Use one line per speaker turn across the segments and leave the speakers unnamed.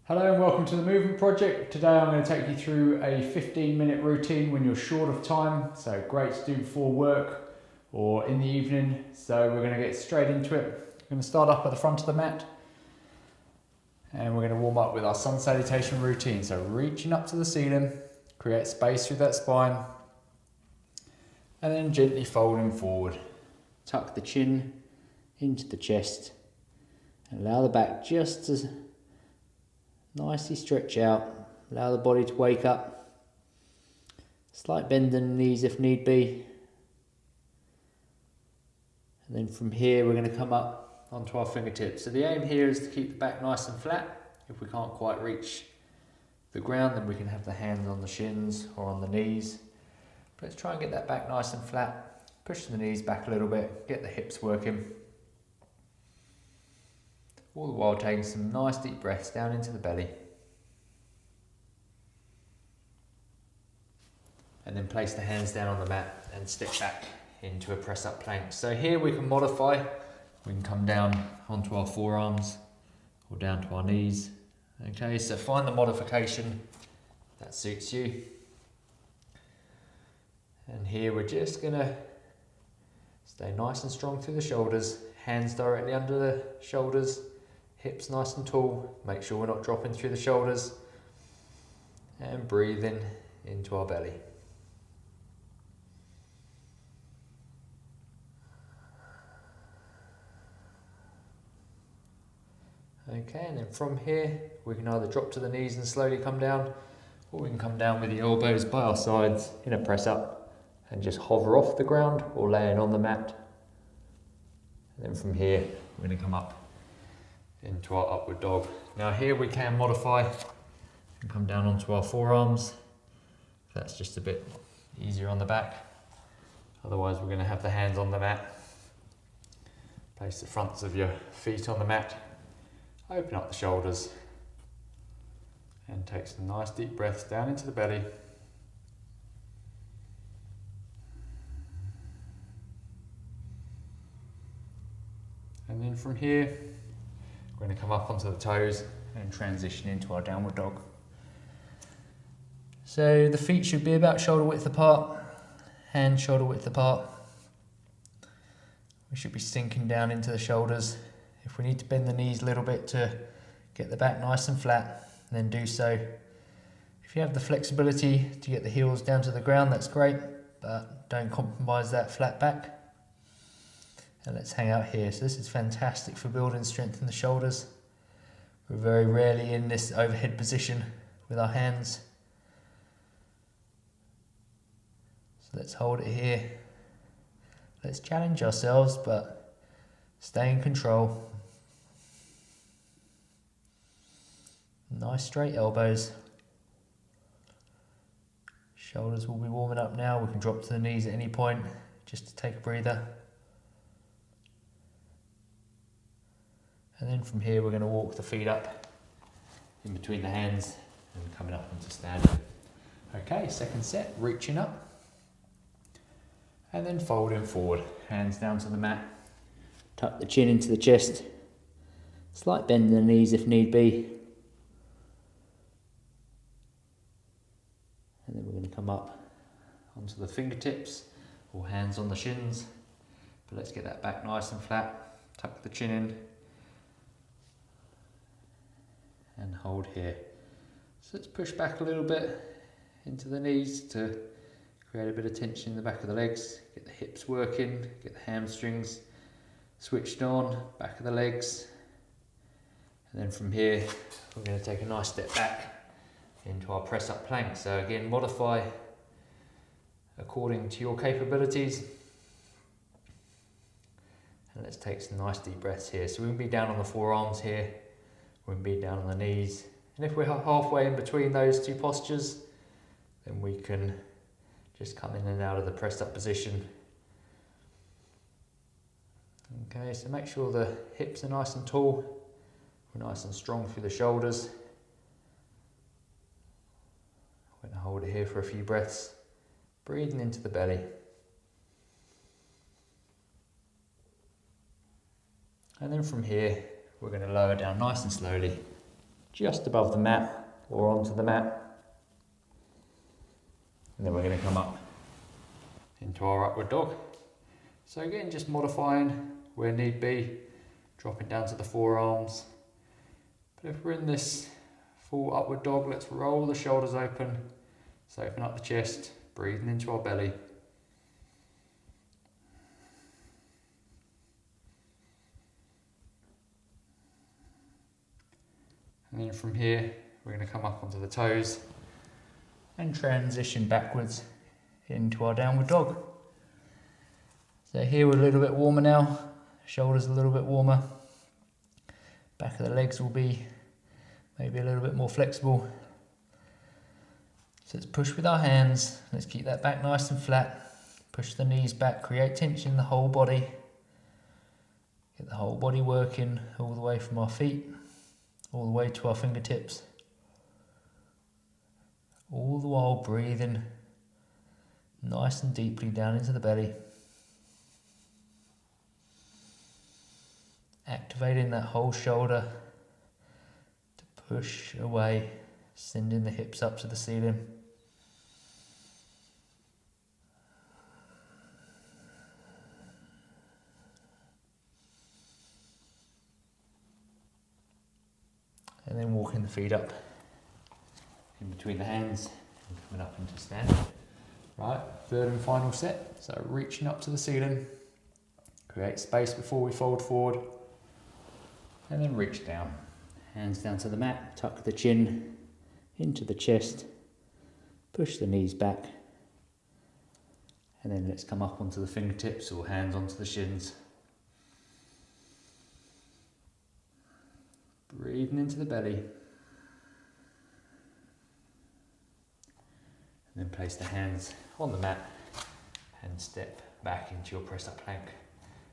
Hello and welcome to the Movement Project. Today I'm going to take you through a 15-minute routine when you're short of time. So great to do before work or in the evening. So we're going to get straight into it. We're going to start up at the front of the mat and we're going to warm up with our sun salutation routine. So reaching up to the ceiling, create space through that spine and then gently folding forward. Tuck the chin into the chest and allow the back just to nicely stretch out, allow the body to wake up. Slight bend in the knees if need be. And then from here we're going to come up onto our fingertips. So the aim here is to keep the back nice and flat. If we can't quite reach the ground, then we can have the hands on the shins or on the knees. But let's try and get that back nice and flat. Push the knees back a little bit, get the hips working. All the while taking some nice deep breaths down into the belly. And then place the hands down on the mat and step back into a press up plank. So here we can modify. We can come down onto our forearms or down to our knees. Okay, so find the modification that suits you. And here we're just gonna stay nice and strong through the shoulders, hands directly under the shoulders, hips nice and tall, make sure we're not dropping through the shoulders, and breathing into our belly. Okay, and then from here we can either drop to the knees and slowly come down, or we can come down with the elbows by our sides in a press up and just hover off the ground or laying on the mat. And then from here we're going to come up into our upward dog. Now here we can modify and come down onto our forearms. That's just a bit easier on the back. Otherwise we're going to have the hands on the mat. Place the fronts of your feet on the mat. Open up the shoulders and take some nice deep breaths down into the belly. And then from here we're going to come up onto the toes and transition into our downward dog. So the feet should be about shoulder width apart, hands shoulder width apart. We should be sinking down into the shoulders. If we need to bend the knees a little bit to get the back nice and flat, then do so. If you have the flexibility to get the heels down to the ground, that's great, but don't compromise that flat back. And let's hang out here. So this is fantastic for building strength in the shoulders. We're very rarely in this overhead position with our hands. So let's hold it here. Let's challenge ourselves, but stay in control. Nice straight elbows. Shoulders will be warming up now. We can drop to the knees at any point just to take a breather. And then from here we're going to walk the feet up in between the hands and coming up into standing. Okay, second set, reaching up and then folding forward, hands down to the mat. Tuck the chin into the chest, slight bend in the knees if need be. And then we're going to come up onto the fingertips or hands on the shins. But let's get that back nice and flat, tuck the chin in. And hold here. So let's push back a little bit into the knees to create a bit of tension in the back of the legs, get the hips working, get the hamstrings switched on, back of the legs. And then from here, we're going to take a nice step back into our press up plank. So again, modify according to your capabilities. And let's take some nice deep breaths here. So we can be down on the forearms here. We can be down on the knees, and if we're halfway in between those two postures, then we can just come in and out of the pressed up position. Okay, so make sure the hips are nice and tall, we're nice and strong through the shoulders. We're going to hold it here for a few breaths, breathing into the belly. And then from here, we're going to lower down nice and slowly, just above the mat or onto the mat. And then we're going to come up into our upward dog. So again, just modifying where need be, dropping down to the forearms. But if we're in this full upward dog, let's roll the shoulders open. So open up the chest, breathing into our belly. And then from here, we're going to come up onto the toes and transition backwards into our downward dog. So here we're a little bit warmer now, shoulders a little bit warmer, back of the legs will be maybe a little bit more flexible. So let's push with our hands, let's keep that back nice and flat, push the knees back, create tension in the whole body, get the whole body working all the way from our feet, all the way to our fingertips. All the while breathing nice and deeply down into the belly. Activating that whole shoulder to push away, sending the hips up to the ceiling. And then walking the feet up in between the hands and coming up into stand. Right, third and final set. So reaching up to the ceiling, create space before we fold forward, and then reach down. Hands down to the mat, tuck the chin into the chest, push the knees back, and then let's come up onto the fingertips or hands onto the shins. Breathing into the belly. And then place the hands on the mat and step back into your press up plank.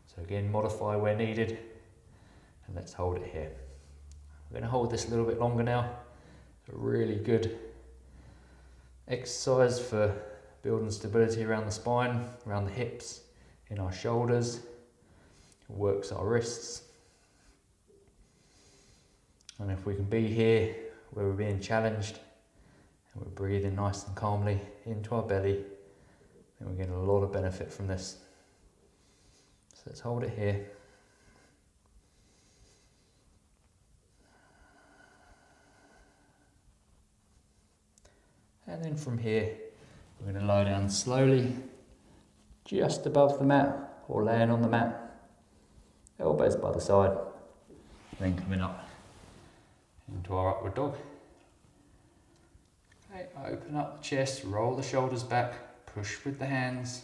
So again, modify where needed, and let's hold it here. We're going to hold this a little bit longer now. A really good exercise for building stability around the spine, around the hips, in our shoulders. It works our wrists. And if we can be here where we're being challenged and we're breathing nice and calmly into our belly, then we're getting a lot of benefit from this. So let's hold it here. And then from here, we're going to lie down slowly, just above the mat or laying on the mat, elbows by the side, then coming up into our upward dog. Okay, open up the chest, roll the shoulders back, push with the hands.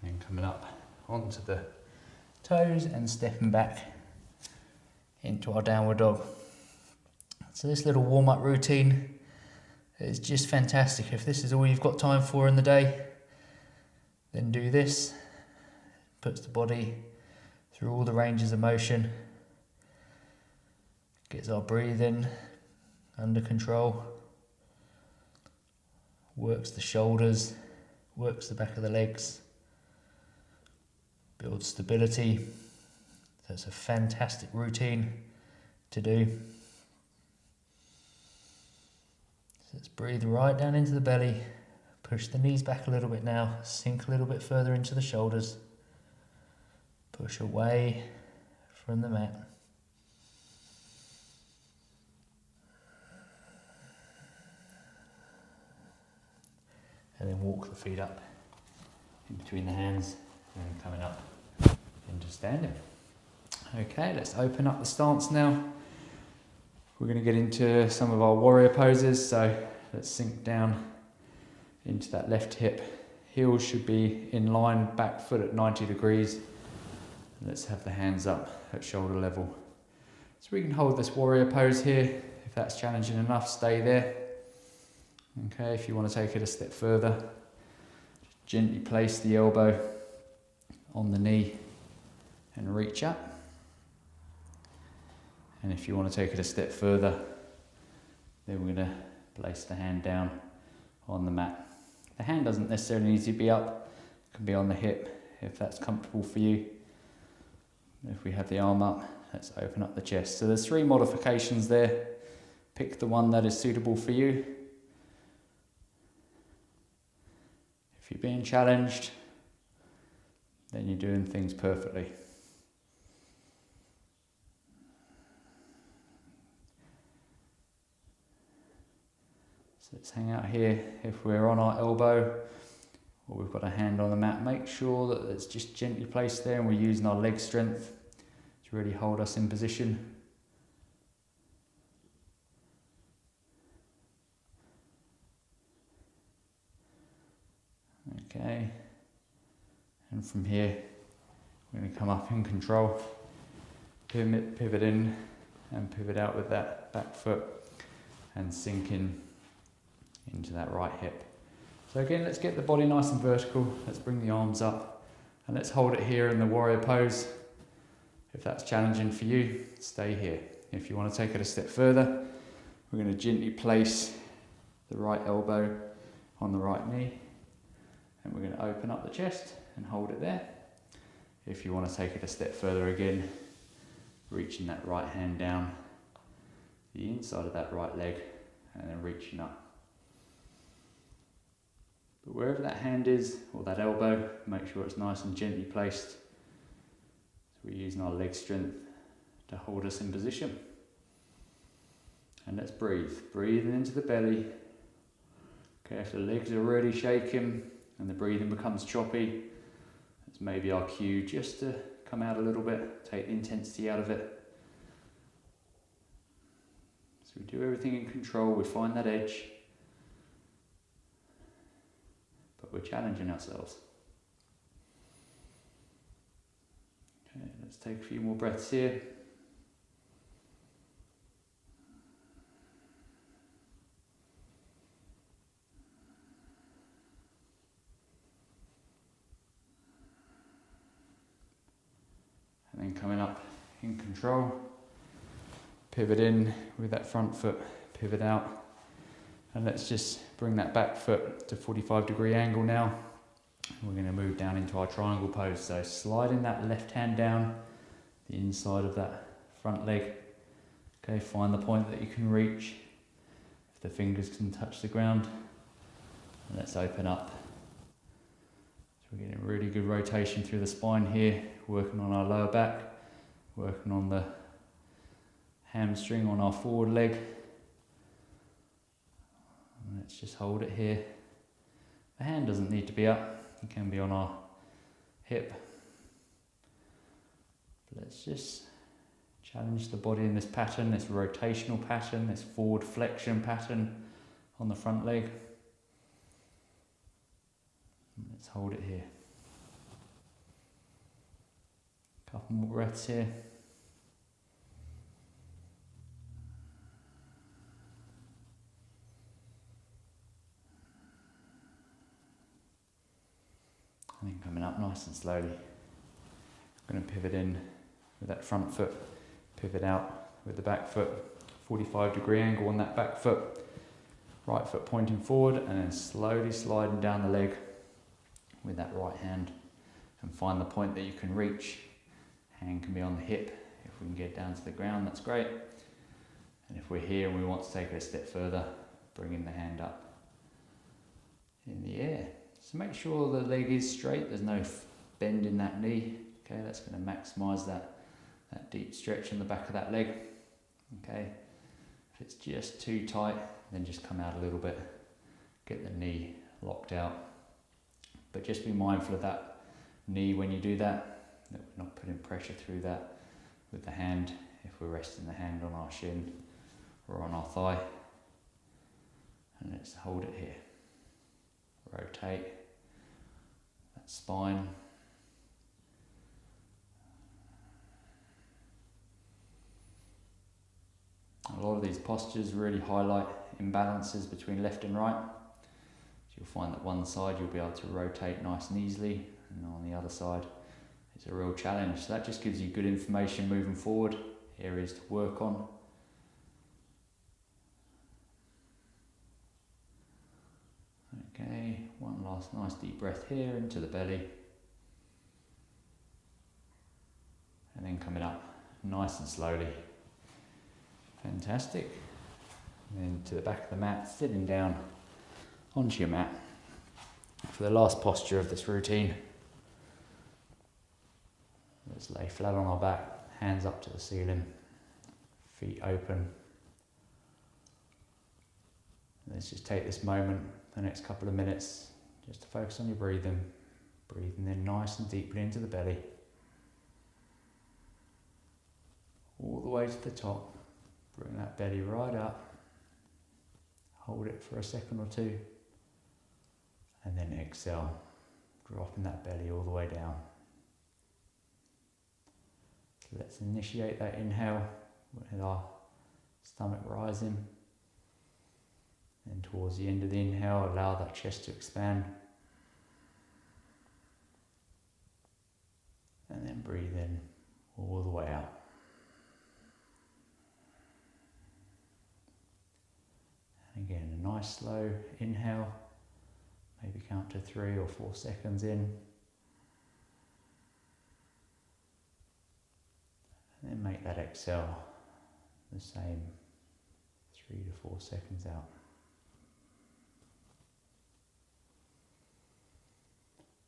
Then coming up onto the toes and stepping back into our downward dog. So this little warm-up routine is just fantastic. If this is all you've got time for in the day, then do this. Puts the body through all the ranges of motion, gets our breathing under control, works the shoulders, works the back of the legs, builds stability. So it's a fantastic routine to do. So let's breathe right down into the belly, push the knees back a little bit now, sink a little bit further into the shoulders, push away from the mat. And then walk the feet up in between the hands and coming up into standing. Okay, let's open up the stance now. We're going to get into some of our warrior poses, so let's sink down into that left hip. Heels should be in line, back foot at 90 degrees. And let's have the hands up at shoulder level. So we can hold this warrior pose here. If that's challenging enough, stay there. Okay, if you want to take it a step further, just gently place the elbow on the knee and reach up. And if you want to take it a step further, then we're going to place the hand down on the mat. The hand doesn't necessarily need to be up can be on the hip if that's comfortable for you. If we have the arm up, let's open up the chest. So there's 3 modifications there. Pick the one that is suitable for you. If you're being challenged, then you're doing things perfectly. So let's hang out here. If we're on our elbow or we've got a hand on the mat, make sure that it's just gently placed there and we're using our leg strength to really hold us in position. Okay, and from here we're going to come up in control, pivot in and pivot out with that back foot and sink in into that right hip. So again, let's get the body nice and vertical. Let's bring the arms up and let's hold it here in the warrior pose. If that's challenging for you, stay here. If you want to take it a step further, we're going to gently place the right elbow on the right knee and we're going to open up the chest and hold it there. If you want to take it a step further again, reaching that right hand down the inside of that right leg and then reaching up. But wherever that hand is, or that elbow, make sure it's nice and gently placed. So we're using our leg strength to hold us in position. And let's breathe. Breathing into the belly. Okay, if the legs are really shaking and the breathing becomes choppy, it's maybe our cue just to come out a little bit, take the intensity out of it. So we do everything in control, we find that edge. But we're challenging ourselves. Okay, let's take a few more breaths here. And then coming up in control, pivot in with that front foot, pivot out. And let's just bring that back foot to 45-degree angle now. We're going to move down into our triangle pose. So sliding that left hand down the inside of that front leg. Okay, find the point that you can reach. If the fingers can touch the ground. And let's open up. So we're getting really good rotation through the spine here, working on our lower back, working on the hamstring on our forward leg. Let's just hold it here. The hand doesn't need to be up, it can be on our hip. But let's just challenge the body in this pattern, this rotational pattern, this forward flexion pattern on the front leg. Let's hold it here. Couple more breaths here. And then coming up nice and slowly. I'm going to pivot in with that front foot, pivot out with the back foot, 45-degree angle on that back foot, right foot pointing forward and then slowly sliding down the leg with that right hand and find the point that you can reach. Hand can be on the hip. If we can get down to the ground, that's great. And if we're here and we want to take it a step further, bringing the hand up in the air. So make sure the leg is straight, there's no bend in that knee. Okay, that's going to maximise that deep stretch in the back of that leg. Okay, if it's just too tight, then just come out a little bit, get the knee locked out. But just be mindful of that knee when you do that we're not putting pressure through that with the hand. If we're resting the hand on our shin or on our thigh, and let's hold it here. Rotate that spine. A lot of these postures really highlight imbalances between left and right. So you'll find that one side you'll be able to rotate nice and easily, and on the other side it's a real challenge. So that just gives you good information moving forward, areas to work on. Okay, one last nice deep breath here into the belly. And then coming up nice and slowly. Fantastic. And then to the back of the mat, sitting down onto your mat for the last posture of this routine. Let's lay flat on our back, hands up to the ceiling, feet open. Let's just take this moment, the next couple of minutes, just to focus on your breathing. Breathing in nice and deeply into the belly. All the way to the top. Bring that belly right up. Hold it for a second or two. And then exhale, dropping that belly all the way down. So let's initiate that inhale with our stomach rising. And towards the end of the inhale, allow that chest to expand. And then breathe in all the way out. And again, a nice slow inhale. Maybe count to 3 or 4 seconds in. And then make that exhale the same, 3 to 4 seconds out.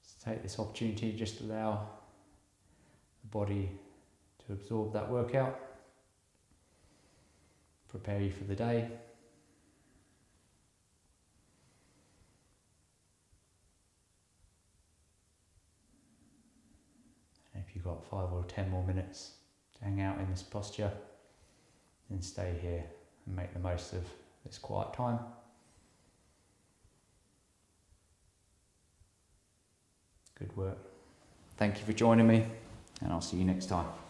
So take this opportunity, just allow the body to absorb that workout. Prepare you for the day. If you've got 5 or 10 more minutes to hang out in this posture, then stay here and make the most of this quiet time. Good work. Thank you for joining me, and I'll see you next time.